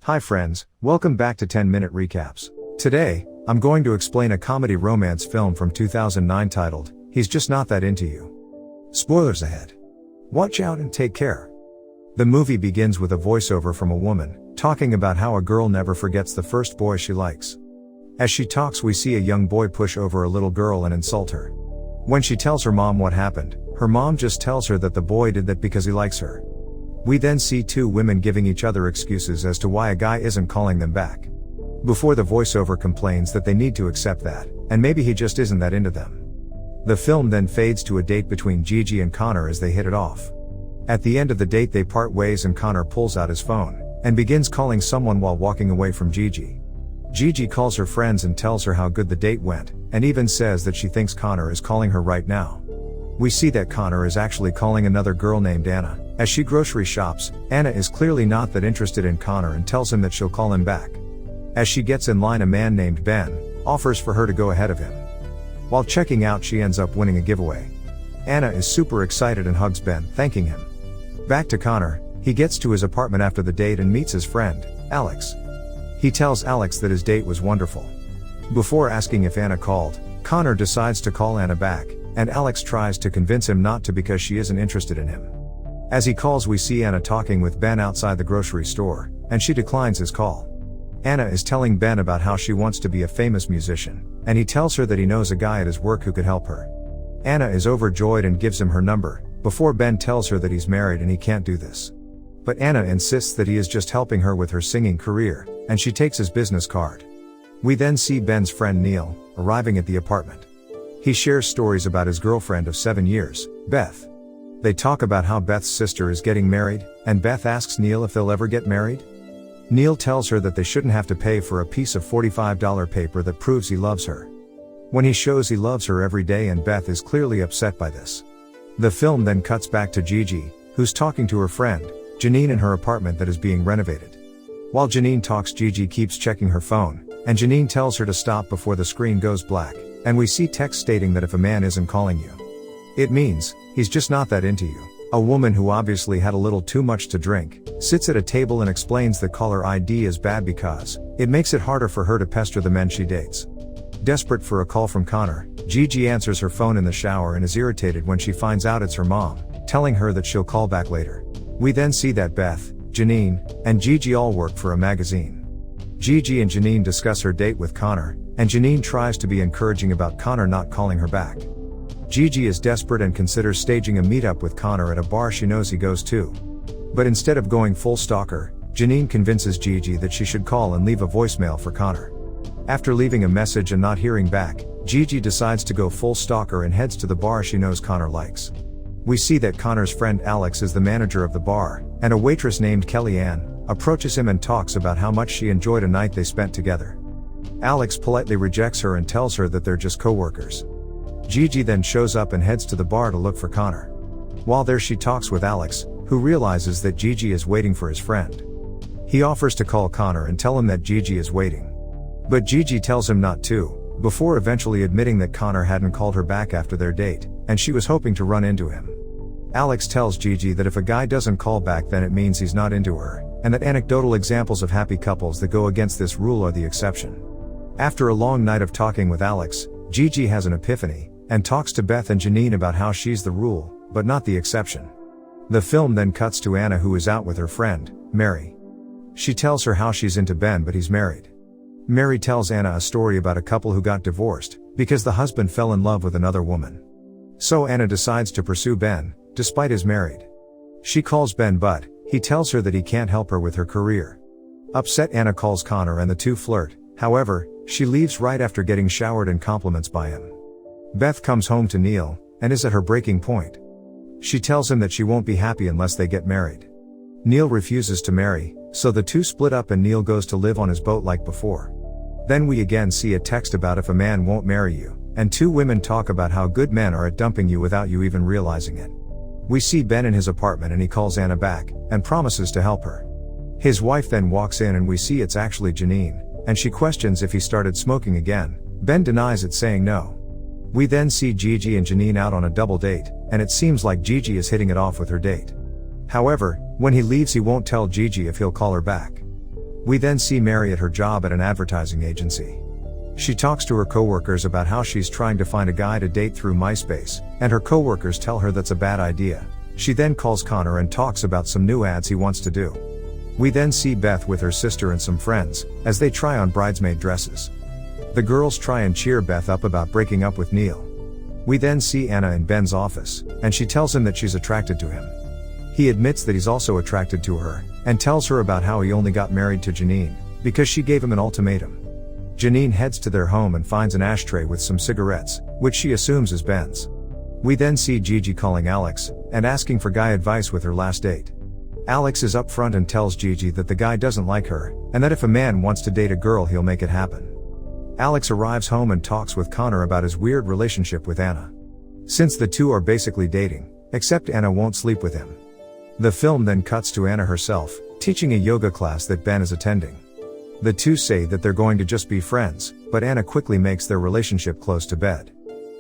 Hi friends, welcome back to 10-Minute Recaps. Today, I'm going to explain a comedy romance film from 2009 titled, He's Just Not That Into You. Spoilers ahead. Watch out and take care. The movie begins with a voiceover from a woman, talking about how a girl never forgets the first boy she likes. As she talks, we see a young boy push over a little girl and insult her. When she tells her mom what happened, her mom just tells her that the boy did that because he likes her. We then see two women giving each other excuses as to why a guy isn't calling them back. Before the voiceover complains that they need to accept that, and maybe he just isn't that into them. The film then fades to a date between Gigi and Connor as they hit it off. At the end of the date they part ways and Connor pulls out his phone, and begins calling someone while walking away from Gigi. Gigi calls her friends and tells her how good the date went, and even says that she thinks Connor is calling her right now. We see that Connor is actually calling another girl named Anna. As she grocery shops, Anna is clearly not that interested in Connor and tells him that she'll call him back. As she gets in line, a man named Ben offers for her to go ahead of him. While checking out, she ends up winning a giveaway. Anna is super excited and hugs Ben, thanking him. Back to Connor, he gets to his apartment after the date and meets his friend, Alex. He tells Alex that his date was wonderful. Before asking if Anna called, Connor decides to call Anna back, and Alex tries to convince him not to because she isn't interested in him. As he calls, we see Anna talking with Ben outside the grocery store, and she declines his call. Anna is telling Ben about how she wants to be a famous musician, and he tells her that he knows a guy at his work who could help her. Anna is overjoyed and gives him her number, before Ben tells her that he's married and he can't do this. But Anna insists that he is just helping her with her singing career, and she takes his business card. We then see Ben's friend Neil, arriving at the apartment. He shares stories about his girlfriend of 7 years, Beth. They talk about how Beth's sister is getting married, and Beth asks Neil if they'll ever get married. Neil tells her that they shouldn't have to pay for a piece of $45 paper that proves he loves her. When he shows he loves her every day, and Beth is clearly upset by this. The film then cuts back to Gigi, who's talking to her friend, Janine, in her apartment that is being renovated. While Janine talks, Gigi keeps checking her phone, and Janine tells her to stop before the screen goes black, and we see text stating that if a man isn't calling you, it means, he's just not that into you. A woman who obviously had a little too much to drink, sits at a table and explains that caller ID is bad because it makes it harder for her to pester the men she dates. Desperate for a call from Connor, Gigi answers her phone in the shower and is irritated when she finds out it's her mom, telling her that she'll call back later. We then see that Beth, Janine, and Gigi all work for a magazine. Gigi and Janine discuss her date with Connor, and Janine tries to be encouraging about Connor not calling her back. Gigi is desperate and considers staging a meetup with Connor at a bar she knows he goes to. But instead of going full stalker, Janine convinces Gigi that she should call and leave a voicemail for Connor. After leaving a message and not hearing back, Gigi decides to go full stalker and heads to the bar she knows Connor likes. We see that Connor's friend Alex is the manager of the bar, and a waitress named Kellyanne approaches him and talks about how much she enjoyed a night they spent together. Alex politely rejects her and tells her that they're just co-workers. Gigi then shows up and heads to the bar to look for Connor. While there, she talks with Alex, who realizes that Gigi is waiting for his friend. He offers to call Connor and tell him that Gigi is waiting. But Gigi tells him not to, before eventually admitting that Connor hadn't called her back after their date, and she was hoping to run into him. Alex tells Gigi that if a guy doesn't call back, then it means he's not into her, and that anecdotal examples of happy couples that go against this rule are the exception. After a long night of talking with Alex, Gigi has an epiphany, and talks to Beth and Janine about how she's the rule, but not the exception. The film then cuts to Anna, who is out with her friend, Mary. She tells her how she's into Ben but he's married. Mary tells Anna a story about a couple who got divorced, because the husband fell in love with another woman. So Anna decides to pursue Ben, despite he's married. She calls Ben but he tells her that he can't help her with her career. Upset, Anna calls Connor and the two flirt, however, she leaves right after getting showered and compliments by him. Beth comes home to Neil, and is at her breaking point. She tells him that she won't be happy unless they get married. Neil refuses to marry, so the two split up and Neil goes to live on his boat like before. Then we again see a text about if a man won't marry you, and two women talk about how good men are at dumping you without you even realizing it. We see Ben in his apartment and he calls Anna back, and promises to help her. His wife then walks in and we see it's actually Janine, and she questions if he started smoking again. Ben denies it, saying no. We then see Gigi and Janine out on a double date, and it seems like Gigi is hitting it off with her date. However, when he leaves, he won't tell Gigi if he'll call her back. We then see Mary at her job at an advertising agency. She talks to her coworkers about how she's trying to find a guy to date through MySpace, and her coworkers tell her that's a bad idea. She then calls Connor and talks about some new ads he wants to do. We then see Beth with her sister and some friends, as they try on bridesmaid dresses. The girls try and cheer Beth up about breaking up with Neil. We then see Anna in Ben's office, and she tells him that she's attracted to him. He admits that he's also attracted to her, and tells her about how he only got married to Janine, because she gave him an ultimatum. Janine heads to their home and finds an ashtray with some cigarettes, which she assumes is Ben's. We then see Gigi calling Alex, and asking for guy advice with her last date. Alex is upfront and tells Gigi that the guy doesn't like her, and that if a man wants to date a girl he'll make it happen. Alex arrives home and talks with Connor about his weird relationship with Anna. Since the two are basically dating, except Anna won't sleep with him. The film then cuts to Anna herself, teaching a yoga class that Ben is attending. The two say that they're going to just be friends, but Anna quickly makes their relationship close to bed.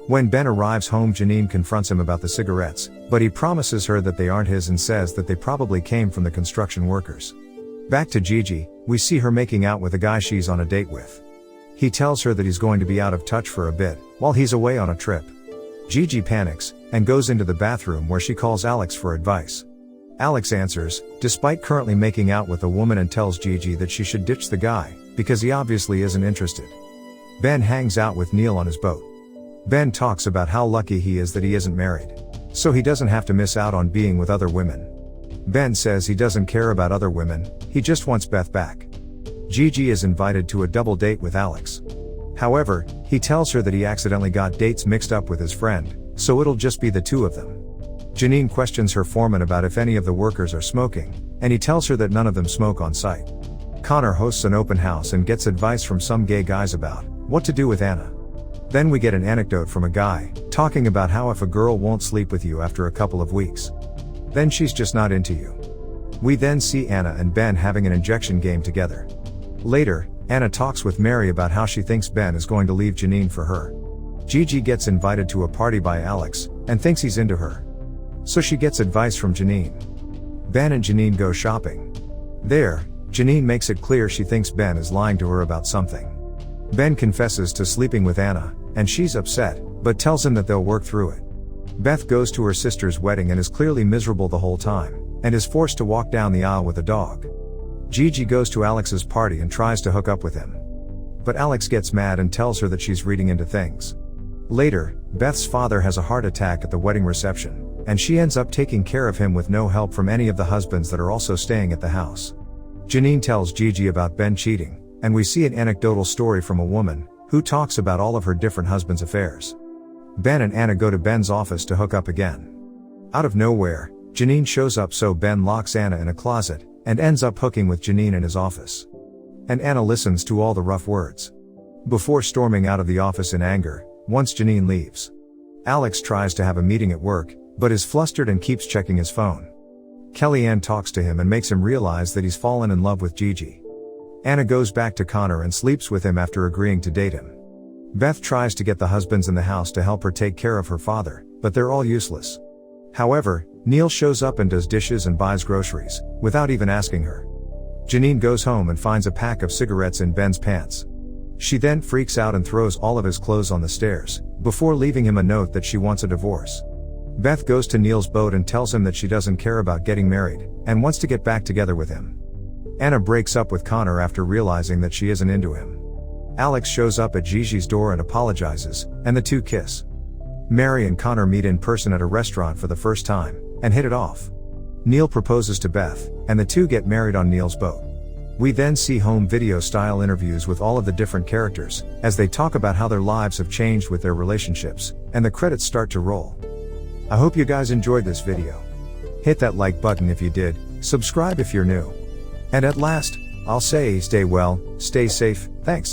When Ben arrives home, Janine confronts him about the cigarettes, but he promises her that they aren't his and says that they probably came from the construction workers. Back to Gigi, we see her making out with a guy she's on a date with. He tells her that he's going to be out of touch for a bit, while he's away on a trip. Gigi panics, and goes into the bathroom where she calls Alex for advice. Alex answers, despite currently making out with a woman, and tells Gigi that she should ditch the guy, because he obviously isn't interested. Ben hangs out with Neil on his boat. Ben talks about how lucky he is that he isn't married, so he doesn't have to miss out on being with other women. Ben says he doesn't care about other women, he just wants Beth back. Gigi is invited to a double date with Alex. However, he tells her that he accidentally got dates mixed up with his friend, so it'll just be the two of them. Janine questions her foreman about if any of the workers are smoking, and he tells her that none of them smoke on site. Connor hosts an open house and gets advice from some gay guys about what to do with Anna. Then we get an anecdote from a guy, talking about how if a girl won't sleep with you after a couple of weeks, then she's just not into you. We then see Anna and Ben having an injection game together. Later, Anna talks with Mary about how she thinks Ben is going to leave Janine for her. Gigi gets invited to a party by Alex, and thinks he's into her. So she gets advice from Janine. Ben and Janine go shopping. There, Janine makes it clear she thinks Ben is lying to her about something. Ben confesses to sleeping with Anna, and she's upset, but tells him that they'll work through it. Beth goes to her sister's wedding and is clearly miserable the whole time, and is forced to walk down the aisle with a dog. Gigi goes to Alex's party and tries to hook up with him. But Alex gets mad and tells her that she's reading into things. Later, Beth's father has a heart attack at the wedding reception, and she ends up taking care of him with no help from any of the husbands that are also staying at the house. Janine tells Gigi about Ben cheating, and we see an anecdotal story from a woman, who talks about all of her different husbands' affairs. Ben and Anna go to Ben's office to hook up again. Out of nowhere, Janine shows up, so Ben locks Anna in a closet, and ends up hooking with Janine in his office. And Anna listens to all the rough words, before storming out of the office in anger, once Janine leaves. Alex tries to have a meeting at work, but is flustered and keeps checking his phone. Kellyanne talks to him and makes him realize that he's fallen in love with Gigi. Anna goes back to Connor and sleeps with him after agreeing to date him. Beth tries to get the husbands in the house to help her take care of her father, but they're all useless. However, Neil shows up and does dishes and buys groceries, without even asking her. Janine goes home and finds a pack of cigarettes in Ben's pants. She then freaks out and throws all of his clothes on the stairs, before leaving him a note that she wants a divorce. Beth goes to Neil's boat and tells him that she doesn't care about getting married, and wants to get back together with him. Anna breaks up with Connor after realizing that she isn't into him. Alex shows up at Gigi's door and apologizes, and the two kiss. Mary and Connor meet in person at a restaurant for the first time, and hit it off. Neil proposes to Beth, and the two get married on Neil's boat. We then see home video style interviews with all of the different characters, as they talk about how their lives have changed with their relationships, and the credits start to roll. I hope you guys enjoyed this video. Hit that like button if you did, subscribe if you're new. And at last, I'll say stay well, stay safe, thanks.